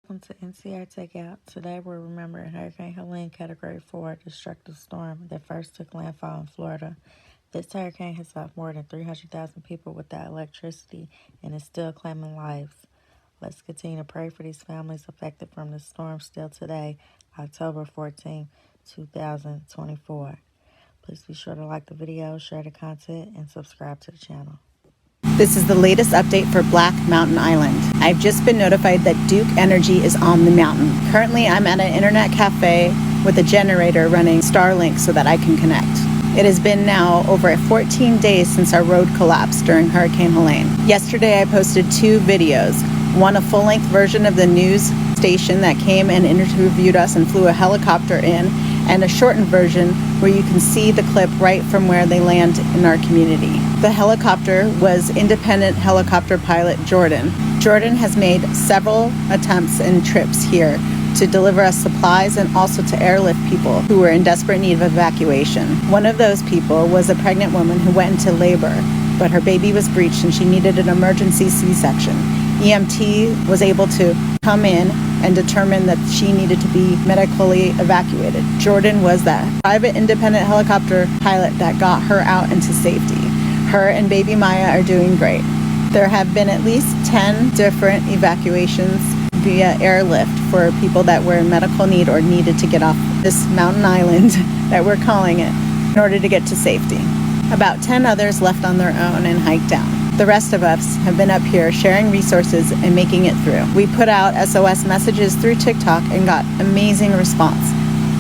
Welcome to NTR Takeout. Today we're remembering Hurricane Helene Category 4 destructive storm that first took landfall in Florida. This hurricane has left more than 300,000 people without electricity and is still claiming lives. Let's continue to pray for these families affected from the storm still today, October 14, 2024. Please be sure to like the video, share the content, and subscribe to the channel. This is the latest update for Black Mountain Island. I've just been notified that Duke Energy is on the mountain. Currently, I'm at an internet cafe with a generator running Starlink so that I can connect. It has been now over 14 days since our road collapsed during Hurricane Helene. Yesterday, I posted 2 videos. One, a full-length version of the news station that came and interviewed us and flew a helicopter in, and a shortened version where you can see the clip right from where they land in our community. The helicopter was independent helicopter pilot Jordan. Jordan has made several attempts and trips here to deliver us supplies and also to airlift people who were in desperate need of evacuation. One of those people was a pregnant woman who went into labor, but her baby was breached and she needed an emergency C-section. EMT was able to come in and determine that she needed to be medically evacuated. Jordan was that private independent helicopter pilot that got her out into safety. Her and baby Maya are doing great. There have been at least 10 different evacuations via airlift for people that were in medical need or needed to get off this mountain island that we're calling it in order to get to safety. About 10 others left on their own and hiked down. The rest of us have been up here sharing resources and making it through. We put out SOS messages through TikTok and got amazing response.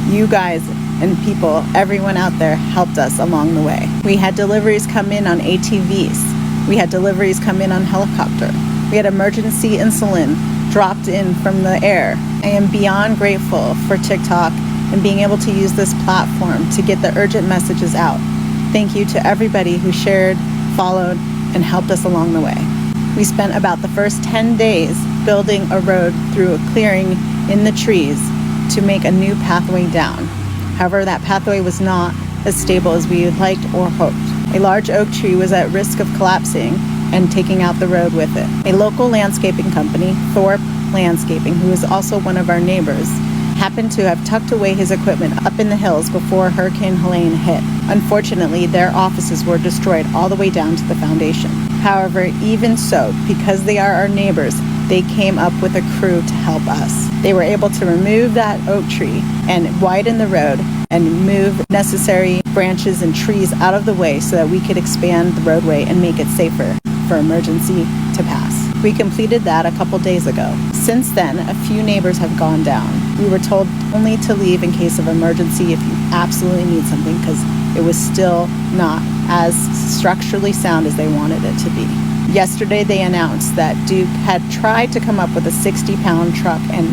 You guys and people, everyone out there helped us along the way. We had deliveries come in on ATVs. We had deliveries come in on helicopter. We had emergency insulin dropped in from the air. I am beyond grateful for TikTok and being able to use this platform to get the urgent messages out. Thank you to everybody who shared, followed, and helped us along the way. We spent about the first 10 days building a road through a clearing in the trees to make a new pathway down. However, that pathway was not as stable as we had liked or hoped. A large oak tree was at risk of collapsing and taking out the road with it. A local landscaping company, Thorpe Landscaping, who is also one of our neighbors, happened to have tucked away his equipment up in the hills before Hurricane Helene hit. Unfortunately, their offices were destroyed all the way down to the foundation. However, even so, because they are our neighbors, they came up with a crew to help us. They were able to remove that oak tree and widen the road and move necessary branches and trees out of the way so that we could expand the roadway and make it safer for emergency to pass. We completed that a couple days ago. Since then, a few neighbors have gone down. We were told only to leave in case of emergency if you absolutely need something, because it was still not as structurally sound as they wanted it to be. Yesterday they announced that Duke had tried to come up with a 60-pound truck and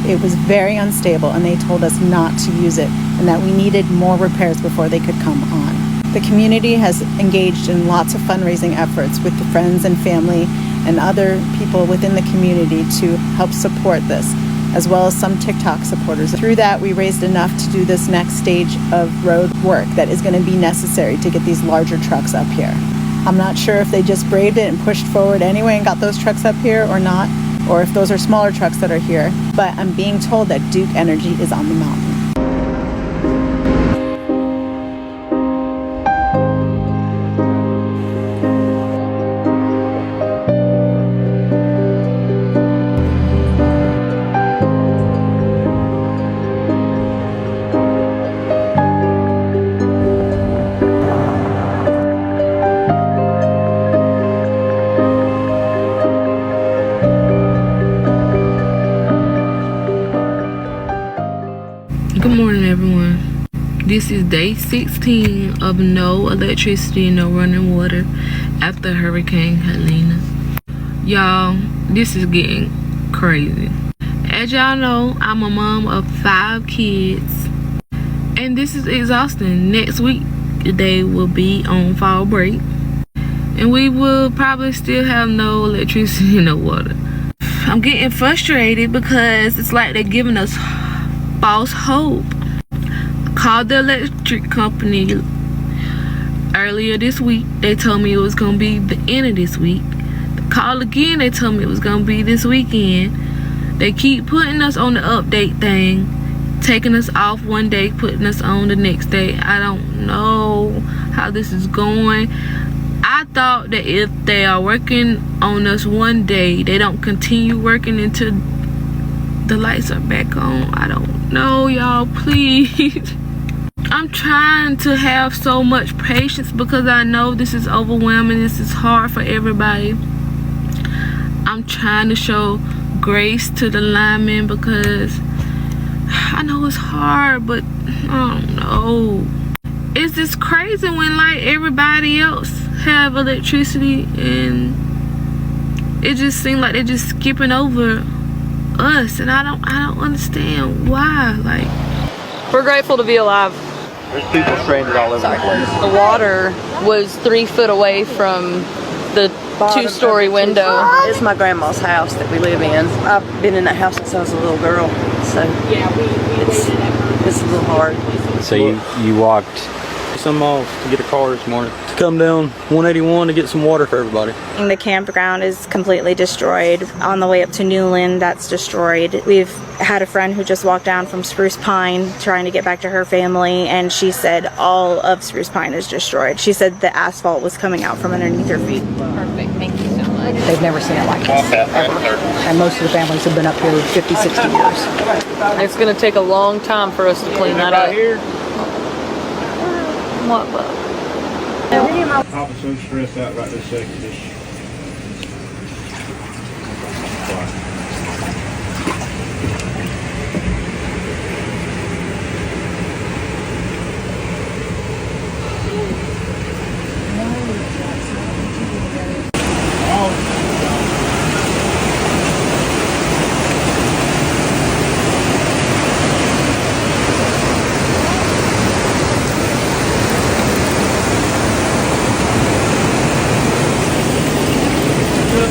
it was very unstable, and they told us not to use it and that we needed more repairs before they could come on. The community has engaged in lots of fundraising efforts with the friends and family and other people within the community to help support this, as well as some TikTok supporters. Through that, we raised enough to do this next stage of road work that is going to be necessary to get these larger trucks up here. I'm not sure if they just braved it and pushed forward anyway and got those trucks up here or not, or if those are smaller trucks that are here, but I'm being told that Duke Energy is on the mountain. Good morning, everyone. This is day 16 of no electricity, no running water after Hurricane Helene. Y'all, this is getting crazy. As y'all know, I'm a mom of 5 kids, and this is exhausting. Next week, they will be on fall break, and we will probably still have no electricity, no water. I'm getting frustrated because it's like they're giving us false hope. I called the electric company earlier this week. They told me it was gonna be the end of this week. Called again, they told me it was gonna be this weekend. They keep putting us on the update thing, taking us off one day, putting us on the next day. I don't know how this is going. I thought that if they are working on us one day, they don't continue working until the lights are back on. I don't know, y'all, please. I'm trying to have so much patience because I know this is overwhelming. This is hard for everybody. I'm trying to show grace to the linemen because I know it's hard, but I don't know. It's just crazy when like everybody else have electricity and it just seems like they're just skipping over us, and I don't understand why. Like, we're grateful to be alive. There's people stranded all over the place. The water was 3 foot away from the 2-story window. It's my grandma's house that we live in. I've been in that house since I was a little girl, so it's a little hard. So you walked some miles to get a car this morning to come down 181 to get some water for everybody. The campground is completely destroyed. On the way up to Newland, that's destroyed. We've had a friend who just walked down from Spruce Pine trying to get back to her family, and she said all of Spruce Pine is destroyed. She said the asphalt was coming out from underneath her feet. Perfect, thank you so much. They've never seen it like this, ever. And most of the families have been up here 50, 60 years. It's going to take a long time for us to clean that up. What, bub? I'm so stressed out right this second.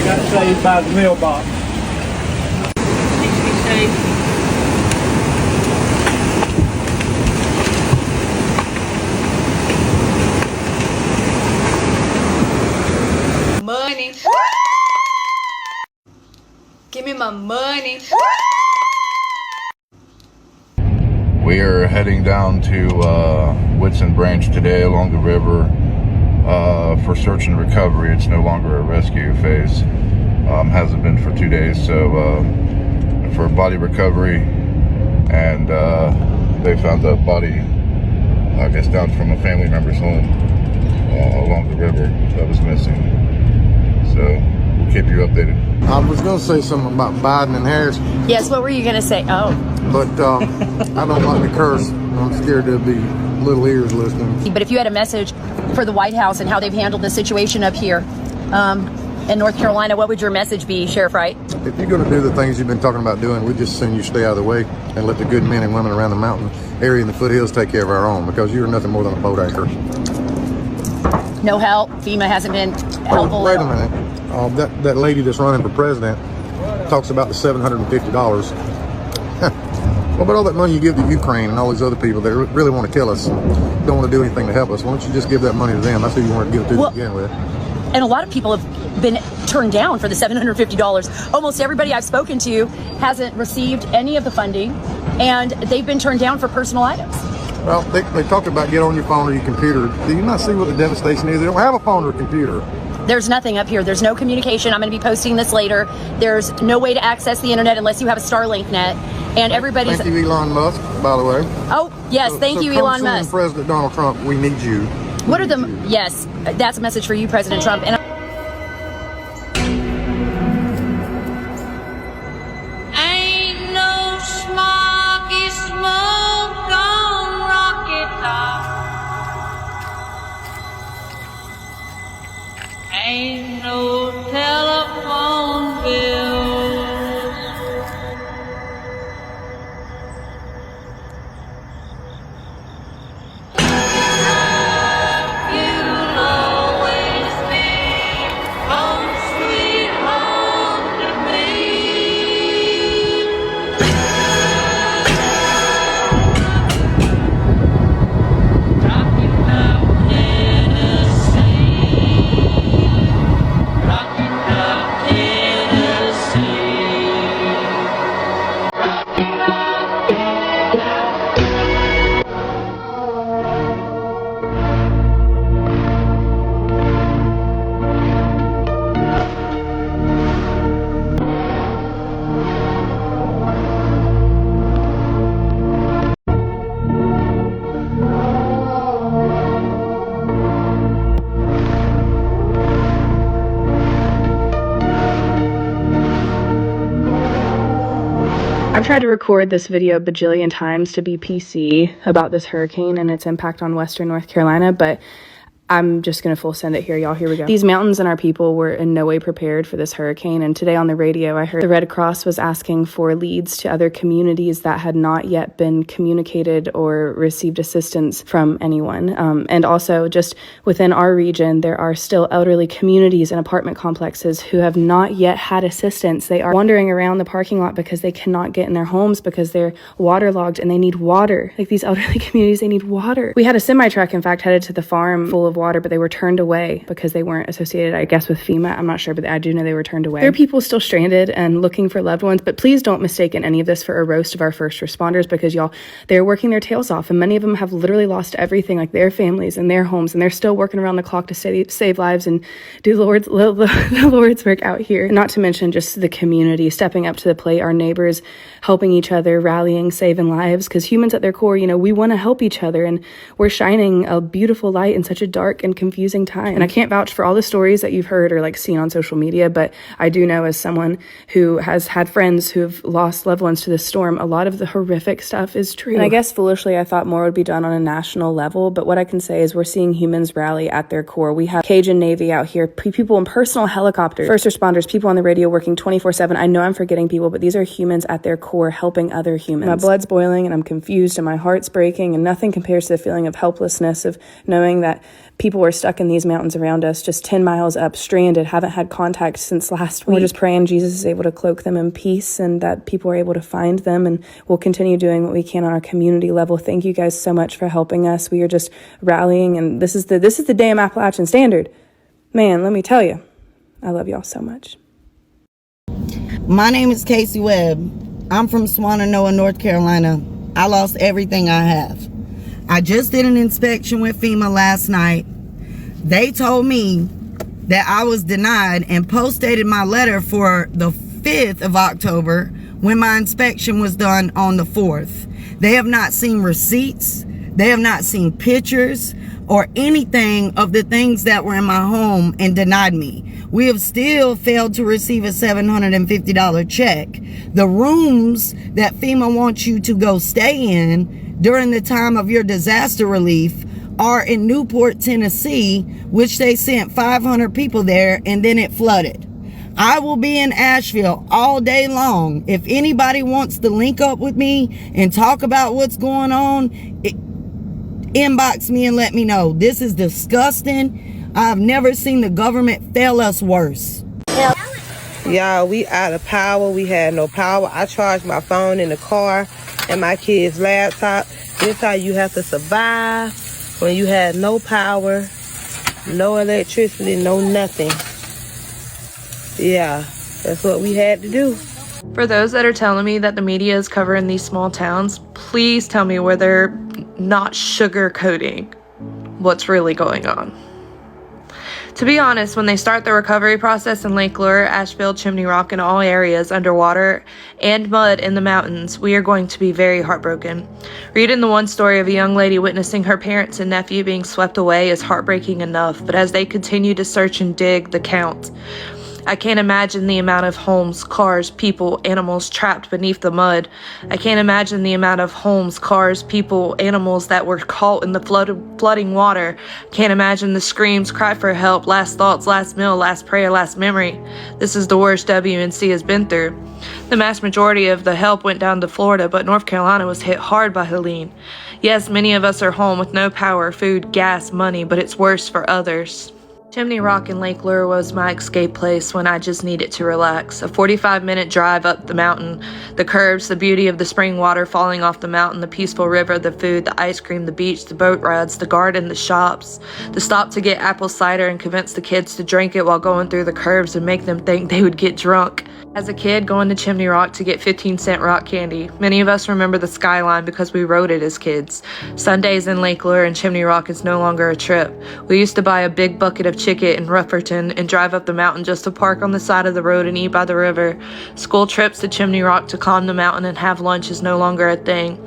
Got saved by the mailbox. Money. Give me my money. We are heading down to Whitson Branch today along the river for search and recovery. It's no longer a rescue phase. Hasn't been for 2 days, so for body recovery, and they found the body, I guess, down from a family member's home along the river that was missing. So we'll keep you updated. I was going to say something about Biden and Harris. Yes, what were you going to say? Oh. But I don't like to curse. I'm scared there'll be little ears listening. But if you had a message for the White House and how they've handled the situation up here in North Carolina, what would your message be, Sheriff Wright? If you're going to do the things you've been talking about doing, we just send you stay out of the way and let the good men and women around the mountain area and the foothills take care of our own, because you're nothing more than a boat anchor. No help? FEMA hasn't been helpful? Wait a minute. That lady that's running for president talks about the $750. Well, but all that money you give to Ukraine and all these other people that really want to kill us, don't want to do anything to help us, why don't you just give that money to them? That's who you want to give it to begin with. And a lot of people have been turned down for the $750. Almost everybody I've spoken to hasn't received any of the funding, and they've been turned down for personal items. Well, they talked about get on your phone or your computer. Do you not see what the devastation is? They don't have a phone or a computer. There's nothing up here. There's no communication. I'm going to be posting this later. There's no way to access the internet unless you have a Starlink net. And everybody's... Thank you, Elon Musk, by the way. Oh, yes, thank you, Elon Musk. President Donald Trump, we need you. What are the... Yes, that's a message for you, President Trump. And ain't no smoky smoke on Rocket Top. Ain't no telephone bills. You'll always be I've tried to record this video a bajillion times to be PC about this hurricane and its impact on western North Carolina, but I'm just going to full send it here, y'all. Here we go. These mountains and our people were in no way prepared for this hurricane. And today on the radio, I heard the Red Cross was asking for leads to other communities that had not yet been communicated or received assistance from anyone. And also just within our region, there are still elderly communities and apartment complexes who have not yet had assistance. They are wandering around the parking lot because they cannot get in their homes because they're waterlogged and they need water. Like these elderly communities, they need water. We had a semi-truck, in fact, headed to the farm full of water, but they were turned away because they weren't associated, I guess, with FEMA. I'm not sure, but I do know they were turned away. There are people still stranded and looking for loved ones, but please don't mistake any of this for a roast of our first responders, because y'all, they're working their tails off, and many of them have literally lost everything, like their families and their homes, and they're still working around the clock to save lives and do the Lord's work out here. And not to mention just the community stepping up to the plate, our neighbors helping each other, rallying, saving lives, because humans at their core, you know, we want to help each other, and we're shining a beautiful light in such a dark and confusing time. And I can't vouch for all the stories that you've heard or like seen on social media, but I do know, as someone who has had friends who have lost loved ones to this storm, a lot of the horrific stuff is true. And I guess foolishly I thought more would be done on a national level, but what I can say is we're seeing humans rally at their core. We have Cajun Navy out here, people in personal helicopters, first responders, people on the radio working 24/7. I know I'm forgetting people, but these are humans at their core helping other humans. My blood's boiling and I'm confused and my heart's breaking, and nothing compares to the feeling of helplessness of knowing that people are stuck in these mountains around us, just 10 miles up, stranded, haven't had contact since last week. We're just praying Jesus is able to cloak them in peace and that people are able to find them, and we'll continue doing what we can on our community level. Thank you guys so much for helping us. We are just rallying, and this is the damn Appalachian Standard. Man, let me tell you, I love y'all so much. My name is Casey Webb. I'm from Swannanoa, North Carolina. I lost everything I have. I just did an inspection with FEMA last night. They told me that I was denied and post-dated my letter for the 5th of October when my inspection was done on the 4th. They have not seen receipts. They have not seen pictures or anything of the things that were in my home and denied me. We have still failed to receive a $750 check. The rooms that FEMA wants you to go stay in during the time of your disaster relief are in Newport, Tennessee, which they sent 500 people there and then it flooded. I will be in Asheville all day long. If anybody wants to link up with me and talk about what's going on, inbox me and let me know. This is disgusting. I've never seen the government fail us worse. Y'all, we out of power. We had no power. I charged my phone in the car and my kid's laptop. This how you have to survive when you had no power, no electricity, no nothing. Yeah, that's what we had to do. For those that are telling me that the media is covering these small towns, please tell me where they're not sugarcoating what's really going on. To be honest, when they start the recovery process in Lake Lure, Asheville, Chimney Rock, and all areas underwater and mud in the mountains, we are going to be very heartbroken. Reading the one story of a young lady witnessing her parents and nephew being swept away is heartbreaking enough, but as they continue to search and dig the count, I can't imagine the amount of homes, cars, people, animals trapped beneath the mud. I can't imagine the amount of homes, cars, people, animals that were caught in the flooding water. Can't imagine the screams, cry for help, last thoughts, last meal, last prayer, last memory. This is the worst WNC has been through. The mass majority of the help went down to Florida, but North Carolina was hit hard by Helene. Yes, many of us are home with no power, food, gas, money, but it's worse for others. Chimney Rock in Lake Lure was my escape place when I just needed to relax. A 45-minute drive up the mountain, the curves, the beauty of the spring water falling off the mountain, the peaceful river, the food, the ice cream, the beach, the boat rides, the garden, the shops, the stop to get apple cider and convince the kids to drink it while going through the curves and make them think they would get drunk. As a kid, going to Chimney Rock to get 15-cent rock candy. Many of us remember the skyline because we rode it as kids. Sundays in Lake Lure and Chimney Rock is no longer a trip. We used to buy a big bucket of chicken in Rufferton and drive up the mountain just to park on the side of the road and eat by the river. School trips to Chimney Rock to climb the mountain and have lunch is no longer a thing.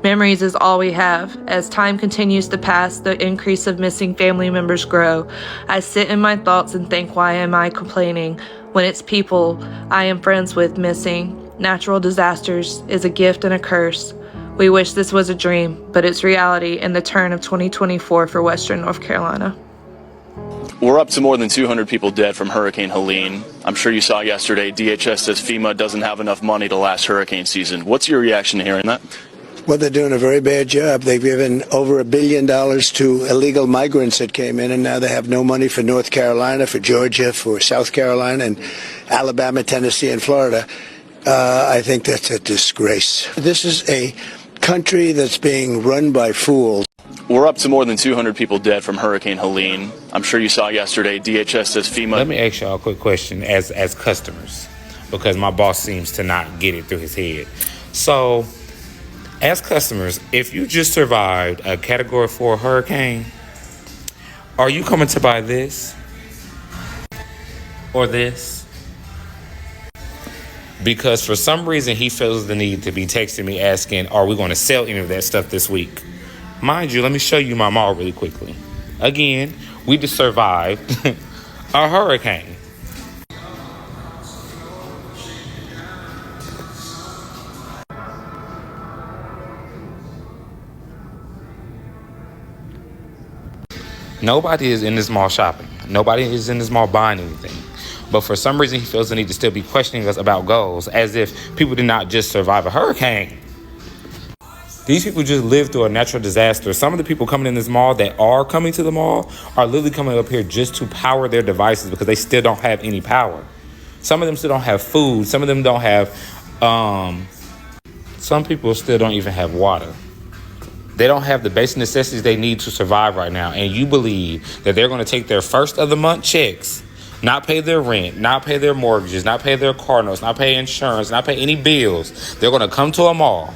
Memories is all we have. As time continues to pass, the increase of missing family members grow. I sit in my thoughts and think, why am I complaining when it's people I am friends with missing? Natural disasters is a gift and a curse. We wish this was a dream, but it's reality in the turn of 2024 for Western North Carolina. We're up to more than 200 people dead from Hurricane Helene. I'm sure you saw yesterday, DHS says FEMA doesn't have enough money to last hurricane season. What's your reaction to hearing that? Well, they're doing a very bad job. They've given over $1 billion to illegal migrants that came in, and now they have no money for North Carolina, for Georgia, for South Carolina, and Alabama, Tennessee, and Florida. I think that's a disgrace. This is a country that's being run by fools. We're up to more than 200 people dead from Hurricane Helene. I'm sure you saw yesterday, DHS says FEMA... Let me ask y'all a quick question as customers, because my boss seems to not get it through his head. So, as customers, if you just survived a Category 4 hurricane, are you coming to buy this or this? Because for some reason, he feels the need to be texting me asking, are we going to sell any of that stuff this week? Mind you, let me show you my mall really quickly. Again, we just survived a hurricane. Nobody is in this mall shopping. Nobody is in this mall buying anything. But for some reason, he feels the need to still be questioning us about goals, as if people did not just survive a hurricane. These people just lived through a natural disaster. Some of the people coming in this mall that are coming to the mall are literally coming up here just to power their devices because they still don't have any power. Some of them still don't have food. Some of them don't have, some people still don't even have water. They don't have the basic necessities they need to survive right now. And you believe that they're going to take their first of the month checks, not pay their rent, not pay their mortgages, not pay their car notes, not pay insurance, not pay any bills. They're going to come to a mall.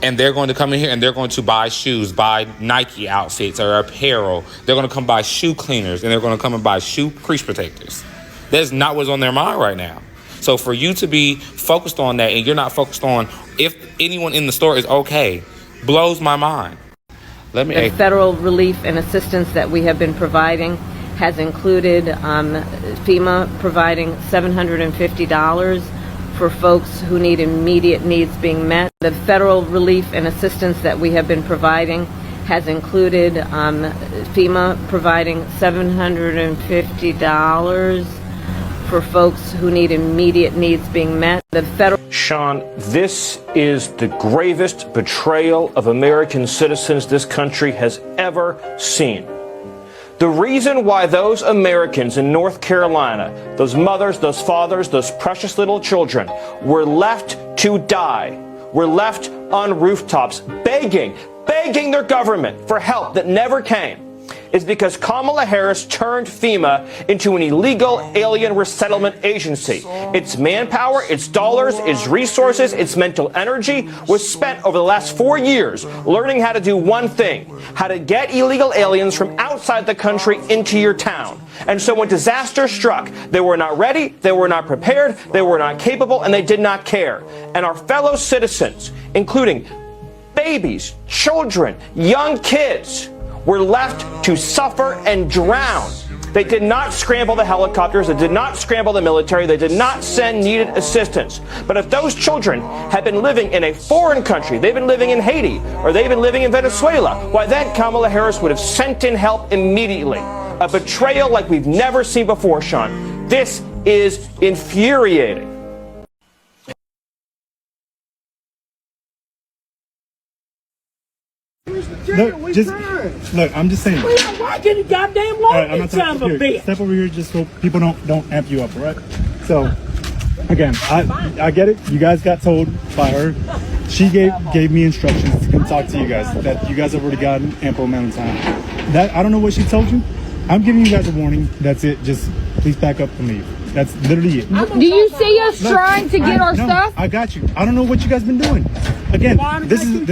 And they're going to come in here and they're going to buy shoes, buy Nike outfits or apparel. They're going to come buy shoe cleaners and they're going to come and buy shoe crease protectors. That's not what's on their mind right now. So for you to be focused on that and you're not focused on if anyone in the store is okay, blows my mind. The federal relief and assistance that we have been providing has included FEMA providing $750 for folks who need immediate needs being met. The federal relief and assistance that we have been providing has included FEMA providing $750 for folks who need immediate needs being met. The federal... Sean, this is the gravest betrayal of American citizens this country has ever seen. The reason why those Americans in North Carolina, those mothers, those fathers, those precious little children, were left to die, were left on rooftops begging their government for help that never came, is because Kamala Harris turned FEMA into an illegal alien resettlement agency. Its manpower, its dollars, its resources, its mental energy was spent over the last 4 years learning how to do one thing, how to get illegal aliens from outside the country into your town. And so when disaster struck, they were not ready, they were not prepared, they were not capable, and they did not care. And our fellow citizens, including babies, children, young kids, were left to suffer and drown. They did not scramble the helicopters, they did not scramble the military, they did not send needed assistance. But if those children had been living in a foreign country, they've been living in Haiti, or they've been living in Venezuela, why then Kamala Harris would have sent in help immediately. A betrayal like we've never seen before, Sean. This is infuriating. Look, I'm just saying. Why get the goddamn law? Right, I'm not son of a bitch. Step over here just so people don't amp you up, all right? So, again, I get it. You guys got told by her. She gave me instructions to come talk to you guys. That you guys have already gotten ample amount of time. That I don't know what she told you. I'm giving you guys a warning. That's it. Just please back up and leave. That's literally it. Do you see us trying to get our stuff? I got you. I don't know what you guys been doing. Again, this is.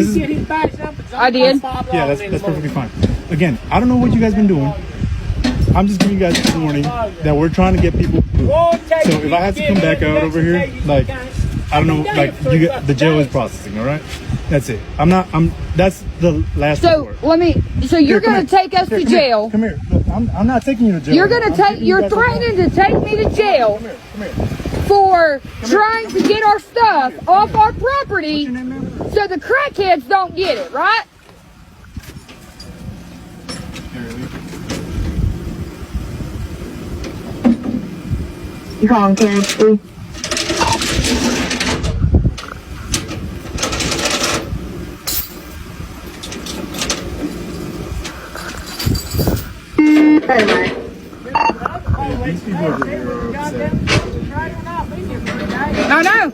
I did. Yeah, that's perfectly fine. Again, I don't know what you guys been doing. I'm just giving you guys a warning that we're trying to get people through. So if I have to come back out over here, like, I don't know, like, the jail is processing, all right? That's it. That's the last report. So you're going to take us to jail. Come here. Look, I'm not taking you to jail. You're threatening to take me to jail. Come here. for trying to get our stuff off our property so the crackheads don't get it, right? You calling KFC? Hey, man. I know.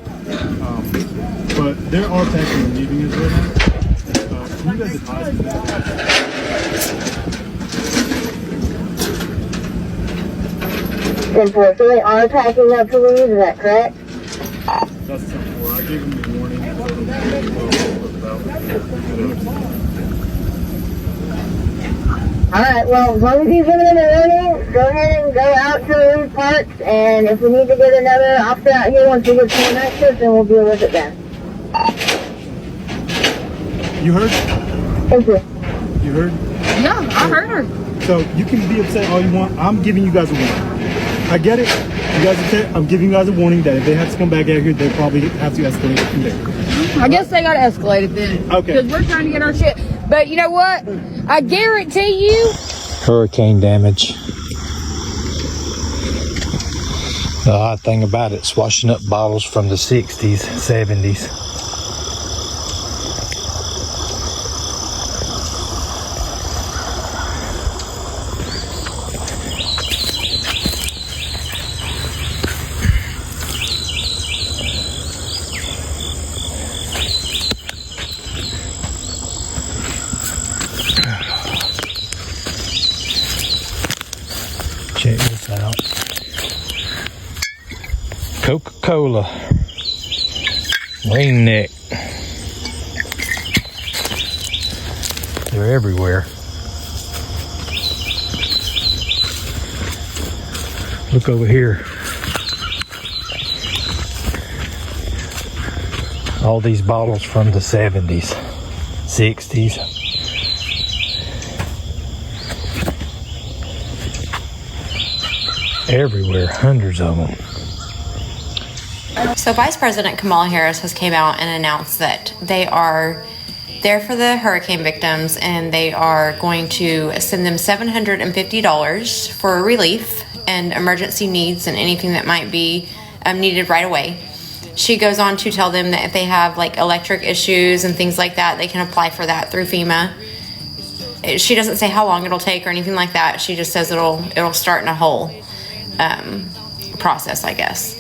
But there are taxis leaving us right now. Can you guys advise me that? So they are packing up to leave, is that correct? That's 10-4. I gave them the warning. Alright, well, as long as you give them a warning, go ahead and go out to these parks, and if we need to get another officer out here once we get some access, then we'll deal with it then. You heard? Thank you. You heard? Yeah, I heard her. So you can be upset all you want. I'm giving you guys a warning. I get it. You guys upset. I'm giving you guys a warning that if they have to come back out here, they probably have to escalate it from there. I guess they gotta escalate it then. Okay. Because we're trying to get our shit. But you know what? I guarantee you. Hurricane damage. The odd thing about it's washing up bottles from the 60s, 70s. Check this out. Coca-Cola. Wing neck. They're everywhere. Look over here. All these bottles from the 70s, 60s. Everywhere, hundreds of them. So Vice President Kamala Harris has came out and announced that they are there for the hurricane victims and they are going to send them $750 for relief and emergency needs and anything that might be needed right away. She goes on to tell them that if they have like electric issues and things like that, they can apply for that through FEMA. She doesn't say how long it'll take or anything like that. She just says it'll start in a whole process, I guess.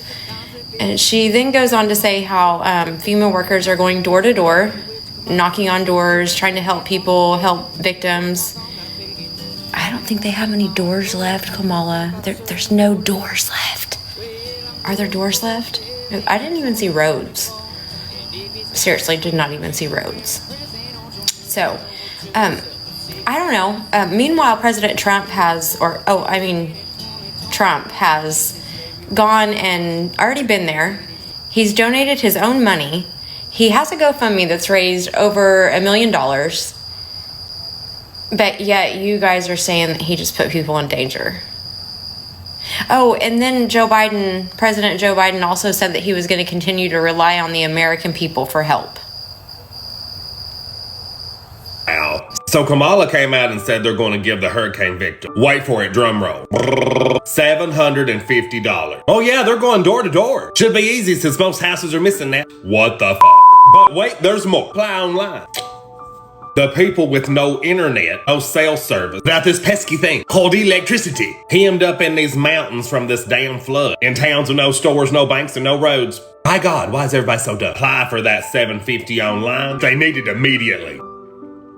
And she then goes on to say how FEMA workers are going door to door, knocking on doors, trying to help people, help victims. I don't think they have any doors left, Kamala. There's no doors left. Are there doors left? I didn't even see roads. Seriously, did not even see roads. So, I don't know. Meanwhile, President Trump has, Trump has gone and already been there. He's donated his own money. He has a GoFundMe that's raised over $1 million. But yet you guys are saying that he just put people in danger. Oh, and then President Joe Biden also said that he was going to continue to rely on the American people for help. So Kamala came out and said they're going to give the hurricane victim, wait for it, drum roll, $750. Oh yeah, they're going door to door. Should be easy since most houses are missing that. What the fuck? But wait, there's more. Apply online. The people with no internet, no cell service, without this pesky thing called electricity, hemmed up in these mountains from this damn flood, in towns with no stores, no banks, and no roads. My God, why is everybody so dumb? Apply for that $750 online. They need it immediately.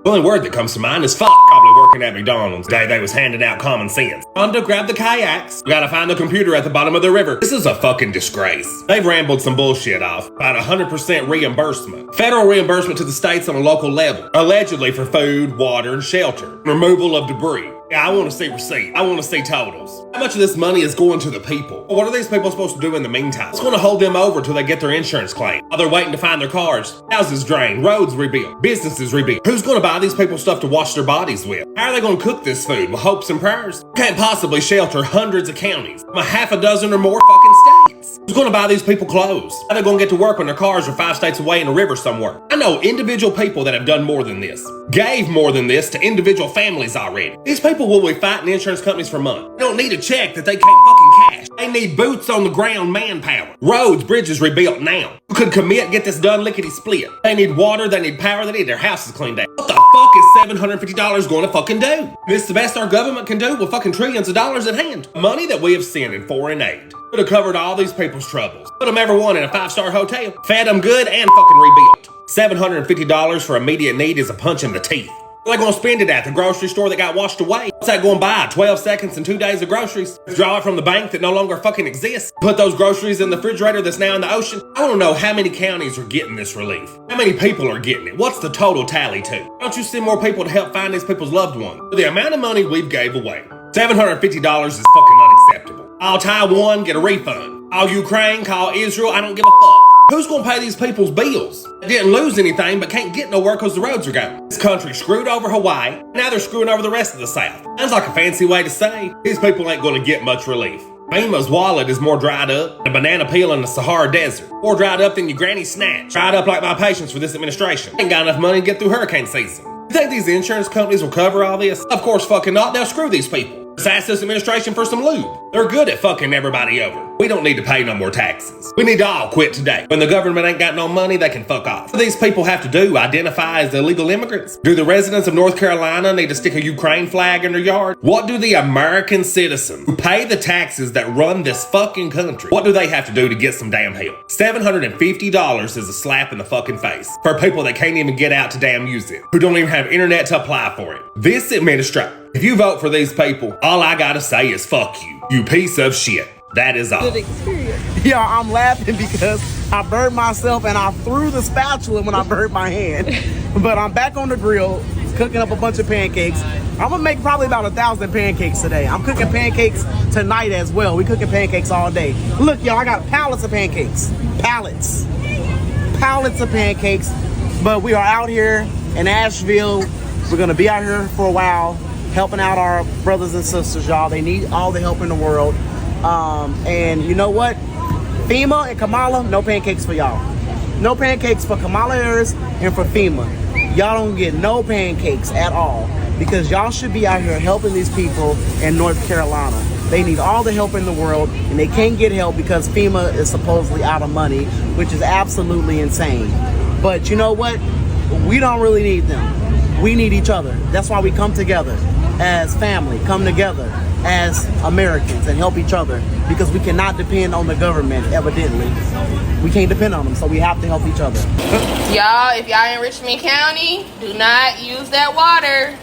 The only word that comes to mind is fuck. Probably working at McDonald's. They was handing out common sense. On to grab the kayaks. We gotta find the computer at the bottom of the river. This is a fucking disgrace. They've rambled some bullshit off about 100% reimbursement. Federal reimbursement to the states on a local level. Allegedly for food, water, and shelter. Removal of debris. Yeah, I want to see receipts. I want to see totals. How much of this money is going to the people? What are these people supposed to do in the meantime? It's going to hold them over till they get their insurance claim. While they're waiting to find their cars. Houses drained, roads rebuilt, businesses rebuilt. Who's going to buy these people stuff to wash their bodies with? How are they going to cook this food with hopes and prayers? You can't possibly shelter hundreds of counties, a half a dozen or more fucking states. kids? Who's gonna buy these people clothes? How are they gonna get to work when their cars are 5 states away in a river somewhere? I know individual people that have done more than this. Gave more than this to individual families already. These people will be fighting insurance companies for money. They don't need a check that they can't fucking cash. They need boots on the ground manpower. Roads, bridges rebuilt now. Who could commit, get this done lickety-split? They need water, they need power, they need their houses cleaned out. What the fuck is $750 going to fucking do? This is the best our government can do with fucking trillions of dollars at hand. Money that we have sent in foreign aid could have covered all these people's troubles. Put them every one in a 5-star hotel. Fed them good and fucking rebuilt. $750 for immediate need is a punch in the teeth. They're gonna spend it at the grocery store that got washed away. What's that gonna buy? 12 seconds and 2 days of groceries? Draw it from the bank that no longer fucking exists? Put those groceries in the refrigerator that's now in the ocean? I wanna know how many counties are getting this relief. How many people are getting it? What's the total tally to? Don't you send more people to help find these people's loved ones? For the amount of money we've gave away, $750 is fucking unacceptable. All Taiwan, get a refund. All Ukraine, call Israel, I don't give a fuck. Who's gonna pay these people's bills? They didn't lose anything, but can't get nowhere because the roads are gone. This country screwed over Hawaii, now they're screwing over the rest of the South. Sounds like a fancy way to say these people ain't gonna get much relief. FEMA's wallet is more dried up than a banana peel in the Sahara Desert. More dried up than your granny snatch. Dried up like my patience for this administration. Ain't got enough money to get through hurricane season. You think these insurance companies will cover all this? Of course fucking not, they'll screw these people. Just ask this administration for some lube. They're good at fucking everybody over. We don't need to pay no more taxes. We need to all quit today. When the government ain't got no money, they can fuck off. What do these people have to do? Identify as illegal immigrants? Do the residents of North Carolina need to stick a Ukraine flag in their yard? What do the American citizens who pay the taxes that run this fucking country, what do they have to do to get some damn help? $750 is a slap in the fucking face for people that can't even get out to damn use it, who don't even have internet to apply for it. This administration, if you vote for these people, all I gotta say is fuck you. You piece of shit. That is all. Good experience. Yeah, I'm laughing because I burned myself and I threw the spatula when I burned my hand. But I'm back on the grill, cooking up a bunch of pancakes. I'm gonna make probably about 1,000 pancakes today. I'm cooking pancakes tonight as well. We cooking pancakes all day. Look, y'all, I got pallets of pancakes. Pallets of pancakes. But we are out here in Asheville. We're gonna be out here for a while, helping out our brothers and sisters, y'all. They need all the help in the world. And you know what? FEMA and Kamala, no pancakes for y'all. No pancakes for Kamala Harris and for FEMA. Y'all don't get no pancakes at all because y'all should be out here helping these people in North Carolina. They need all the help in the world and they can't get help because FEMA is supposedly out of money, which is absolutely insane. But you know what? We don't really need them. We need each other. That's why we come together as family, come together as Americans and help each other because we cannot depend on the government, evidently. We can't depend on them, so we have to help each other. Y'all, if y'all in Richmond County, do not use that water.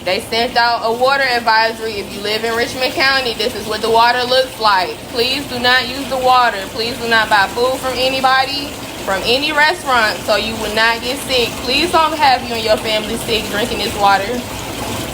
They sent out a water advisory. If you live in Richmond County, this is what the water looks like. Please do not use the water. Please do not buy food from anybody, from any restaurant, so you will not get sick. Please don't have you and your family sick drinking this water.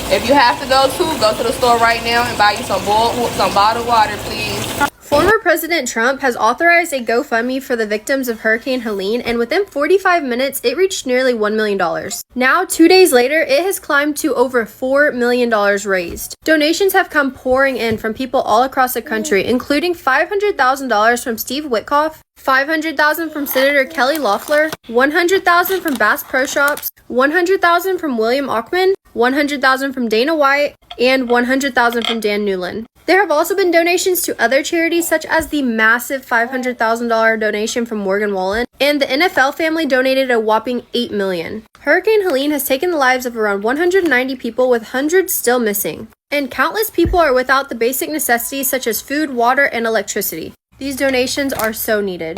If you have to go to the store right now and buy you some bottled water, please. Former President Trump has authorized a GoFundMe for the victims of Hurricane Helene, and within 45 minutes, it reached nearly $1 million. Now, 2 days later, it has climbed to over $4 million raised. Donations have come pouring in from people all across the country, including $500,000 from Steve Witkoff, $500,000 from Senator Kelly Loeffler, $100,000 from Bass Pro Shops, $100,000 from William Auckman, $100,000 from Dana White, and $100,000 from Dan Newland. There have also been donations to other charities, such as the massive $500,000 donation from Morgan Wallen, and the NFL family donated a whopping $8 million. Hurricane Helene has taken the lives of around 190 people, with hundreds still missing. And countless people are without the basic necessities such as food, water, and electricity. These donations are so needed.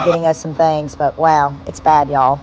Getting us some things, but wow, it's bad, y'all.